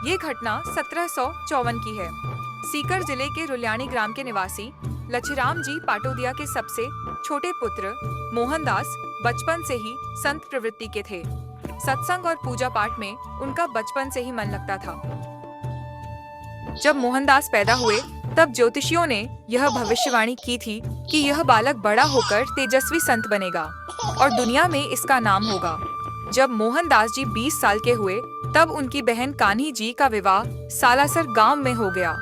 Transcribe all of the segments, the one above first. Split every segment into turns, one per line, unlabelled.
ये घटना 1754 की है। सीकर जिले के रुल्यानी ग्राम के निवासी लछीराम जी पाटोदिया के सबसे छोटे पुत्र मोहनदास बचपन से ही संत प्रवृत्ति के थे। सत्संग और पूजा पाठ में उनका बचपन से ही मन लगता था। जब मोहनदास पैदा हुए तब ज्योतिषियों ने यह भविष्यवाणी की थी कि यह बालक बड़ा होकर तेजस्वी संत बनेगा और दुनिया में इसका नाम होगा। जब मोहनदास जी 20 साल के हुए तब उनकी बहन कान्ही जी का विवाह सालासर गांव में हो गया।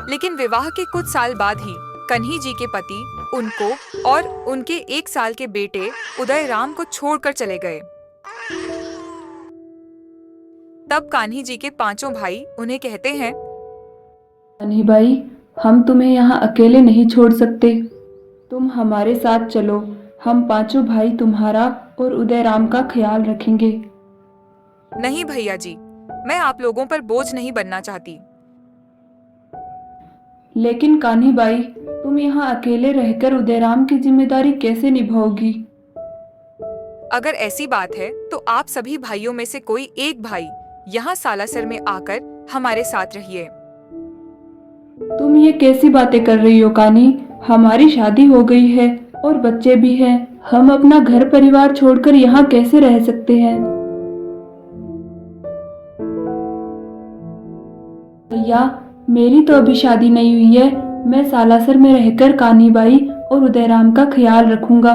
लेकिन विवाह के कुछ साल बाद ही कन्ही जी के पति उनको और उनके 1 साल के बेटे उदय राम को छोड़कर चले गए। तब कान्ही जी के 5 भाई उन्हें कहते हैं,
कान्ही भाई, हम तुम्हें यहाँ अकेले नहीं छोड़ सकते, तुम हमारे साथ चलो। हम 5 भाई तुम्हारा और उदय राम का ख्याल रखेंगे।
नहीं भैया जी, मैं आप लोगों पर बोझ नहीं बनना चाहती।
लेकिन कान्ही भाई, तुम यहाँ अकेले रहकर उदयराम की जिम्मेदारी कैसे निभाओगी?
अगर ऐसी बात है तो आप सभी भाइयों में से कोई एक भाई यहाँ सालासर में आकर हमारे साथ रहिए।
तुम ये कैसी बातें कर रही हो कान्ही? हमारी शादी हो गई है और बच्चे भी हैं। हम अपना घर परिवार छोड़कर यहाँ कैसे रह सकते हैं? भैया, मेरी तो अभी शादी नहीं हुई है। मैं सालासर में रहकर कान्ही बाई और उदयराम का ख्याल रखूंगा।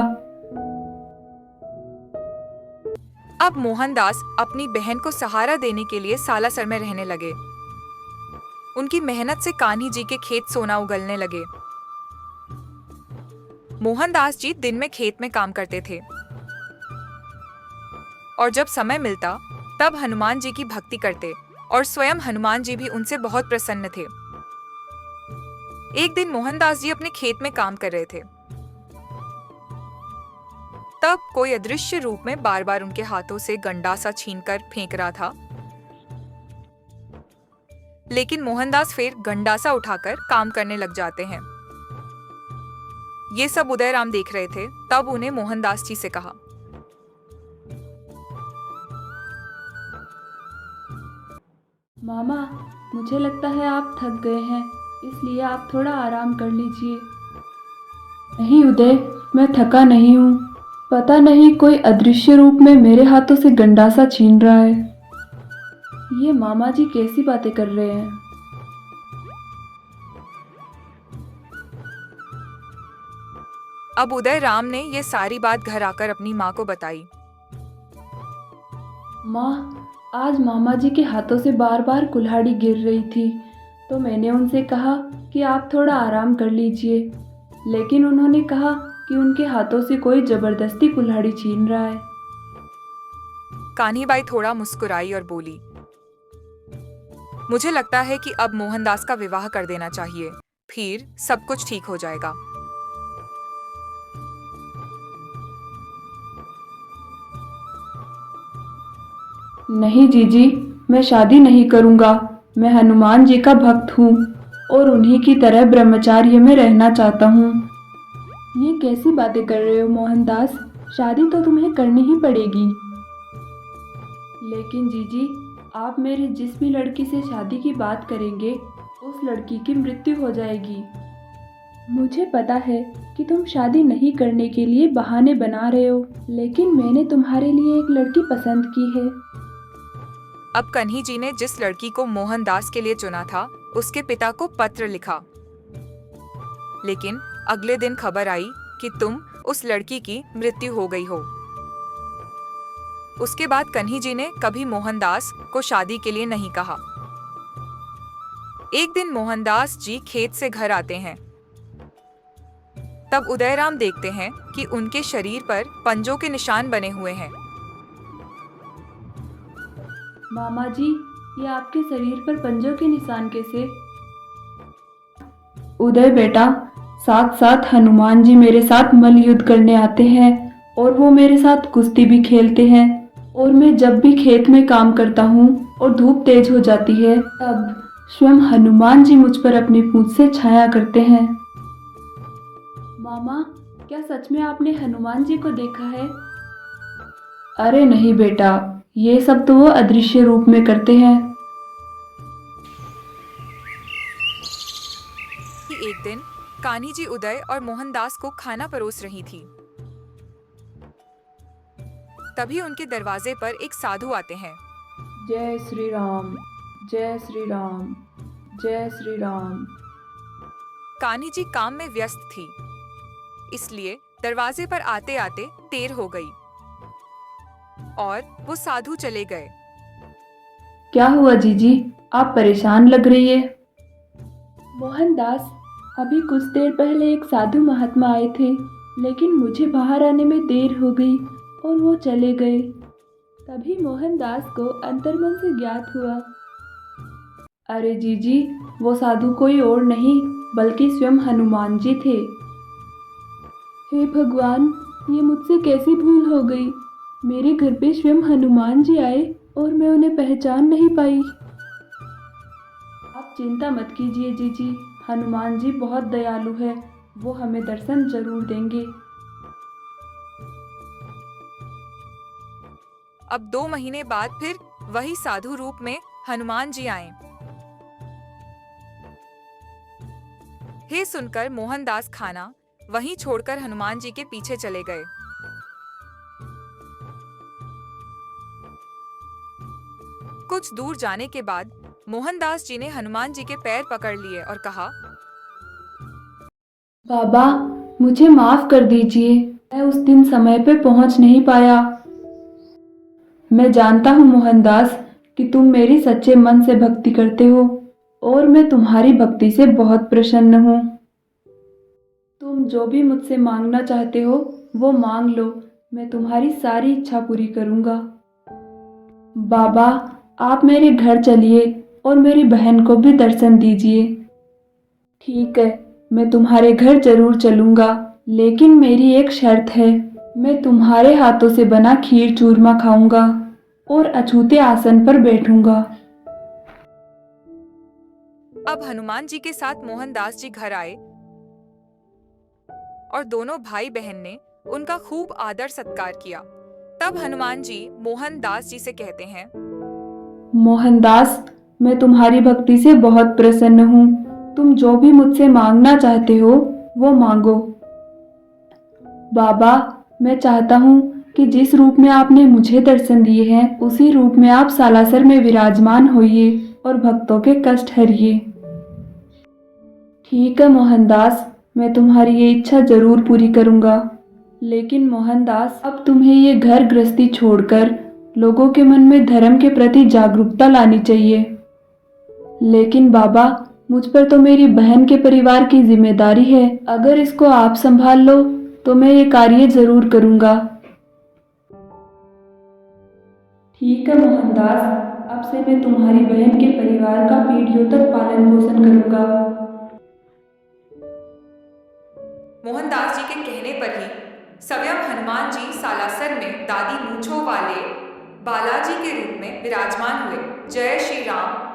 अब मोहनदास अपनी बहन को सहारा देने के लिए सालासर में रहने लगे। उनकी मेहनत से कान्ही जी के खेत सोना उगलने लगे। मोहनदास जी दिन में खेत में काम करते थे और जब समय मिलता तब हनुमान जी की भक्ति करते और स्वयं हनुमान जी भी उनसे बहुत प्रसन्न थे। एक दिन मोहनदास जी अपने खेत में काम कर रहे थे। तब कोई अदृश्य रूप में बार बार उनके हाथों से गंडासा छीनकर फेंक रहा था। लेकिन मोहनदास फिर गंडासा उठाकर काम करने लग जाते हैं। ये सब उदय राम देख रहे थे। तब उन्हें मोहनदास जी से कहा,
मामा, मुझे लगता है आप थक गए हैं, इसलिए आप थोड़ा आराम कर लीजिए। नहीं उदय, मैं थका नहीं हूँ। पता नहीं कोई अदृश्य रूप में मेरे हाथों से गंडासा छीन रहा है। ये मामा जी कैसी बातें कर रहे हैं?
अब उदय राम ने यह सारी बात घर आकर अपनी माँ को बताई।
माँ, आज मामा जी के हाथों से बार बार कुल्हाड़ी गिर रही थी, तो मैंने उनसे कहा कि आप थोड़ा आराम कर लीजिए। लेकिन उन्होंने कहा कि उनके हाथों से कोई जबरदस्ती कुल्हाड़ी छीन रहा है।
कान्ही बाई थोड़ा मुस्कुराई और बोली, मुझे लगता है कि अब मोहनदास का विवाह कर देना चाहिए, फिर सब कुछ ठीक हो जाएगा।
नहीं जीजी, मैं शादी नहीं करूँगा। मैं हनुमान जी का भक्त हूँ और उन्हीं की तरह ब्रह्मचार्य में रहना चाहता हूँ। ये कैसी बातें कर रहे हो मोहनदास? शादी तो तुम्हें करनी ही पड़ेगी। लेकिन जीजी, आप मेरी जिस भी लड़की से शादी की बात करेंगे उस लड़की की मृत्यु हो जाएगी। मुझे पता है कि तुम शादी नहीं करने के लिए बहाने बना रहे हो, लेकिन मैंने तुम्हारे लिए एक लड़की पसंद की है।
अब कन्ही जी ने जिस लड़की को मोहनदास के लिए चुना था उसके पिता को पत्र लिखा। लेकिन अगले दिन खबर आई कि तुम उस लड़की की मृत्यु हो गई हो। उसके बाद कन्ही जी ने कभी मोहनदास को शादी के लिए नहीं कहा। एक दिन मोहनदास जी खेत से घर आते हैं। तब उदयराम देखते हैं कि उनके शरीर पर पंजों के निशान बने हुए हैं।
मामा जी, ये आपके शरीर पर पंजों के निशान कैसे? उदय बेटा, साथ साथ हनुमान जी मेरे साथ मल्ल युद्ध करने आते हैं और वो मेरे साथ कुश्ती भी खेलते हैं। और मैं जब भी खेत में काम करता हूँ और धूप तेज हो जाती है तब स्वयं हनुमान जी मुझ पर अपनी पूंछ से छाया करते हैं। मामा, क्या सच में आपने हनुमान जी को देखा है? अरे नहीं बेटा, ये सब तो वो अदृश्य रूप में करते हैं।
कान्ही जी उदय और मोहनदास को खाना परोस रही थी। तभी उनके दरवाजे पर एक साधु आते हैं।
जय श्री राम, जय श्री राम, जय श्री राम।
कान्ही जी काम में व्यस्त थी, इसलिए दरवाजे पर आते आते देर हो गई और वो साधु चले गए।
क्या हुआ जीजी, आप परेशान लग रही है। मोहनदास, अभी कुछ देर पहले एक साधु महात्मा आए थे, लेकिन मुझे बाहर आने में देर हो गई और वो चले गए। तभी मोहनदास को अंतर्मन से ज्ञात हुआ। अरे जीजी, वो साधु कोई और नहीं बल्कि स्वयं हनुमान जी थे। हे भगवान, ये मुझसे कैसी भूल हो गई। मेरे घर पे स्वयं हनुमान जी आए और मैं उन्हें पहचान नहीं पाई। आप चिंता मत कीजिए जीजी, हनुमान जी बहुत दयालु है, वो हमें दर्शन जरूर देंगे।
अब 2 महीने बाद फिर वही साधु रूप में हनुमान जी आए। हे सुनकर मोहनदास खाना वहीं छोड़कर हनुमान जी के पीछे चले गए। कुछ दूर जाने के बाद मोहनदास जी ने हनुमान जी के पैर पकड़ लिए और कहा,
बाबा, मुझे माफ कर दीजिए, मैं उस दिन समय पे पहुंच नहीं पाया। मैं जानता हूँ मोहनदास कि तुम मेरी सच्चे मन से भक्ति करते हो और मैं तुम्हारी भक्ति से बहुत प्रसन्न हूँ। तुम जो भी मुझसे मांगना चाहते हो वो मांग लो, मैं तुम्हारी सारी इच्छा पूरी करूँगा। बाबा, आप मेरे घर चलिए और मेरी बहन को भी दर्शन दीजिए। ठीक है, मैं तुम्हारे घर जरूर चलूँगा, लेकिन मेरी एक शर्त है। मैं तुम्हारे हाथों से बना खीर चूरमा खाऊंगा और अछूते आसन पर बैठूंगा।
अब हनुमान जी के साथ मोहनदास जी घर आए और दोनों भाई बहन ने उनका खूब आदर सत्कार किया। तब हनुमान जी मोहनदास जी से कहते हैं,
मोहनदास, मैं तुम्हारी भक्ति से बहुत प्रसन्न हूँ। तुम जो भी मुझसे मांगना चाहते हो वो मांगो। बाबा, मैं चाहता हूँ कि जिस रूप में आपने मुझे दर्शन दिए हैं उसी रूप में आप सालासर में विराजमान होइए और भक्तों के कष्ट हरिए। ठीक है मोहनदास, मैं तुम्हारी ये इच्छा जरूर पूरी करूँगा। लेकिन मोहनदास, अब तुम्हें ये घर गृहस्थी छोड़कर लोगों के मन में धर्म के प्रति जागरूकता लानी चाहिए। लेकिन बाबा, मुझ पर तो मेरी बहन के परिवार की जिम्मेदारी है। अगर इसको आप संभाल लो तो मैं ये कार्य जरूर करूँगा। ठीक है मोहनदास, अब से मैं तुम्हारी बहन के परिवार का पीढ़ियों तक पालन पोषण करूँगा।
मोहनदास जी के कहने पर ही स्वयं हनुमान जी सालासर में दादी मूंछों वाले बालाजी के रूप में विराजमान हुए। जय श्री राम।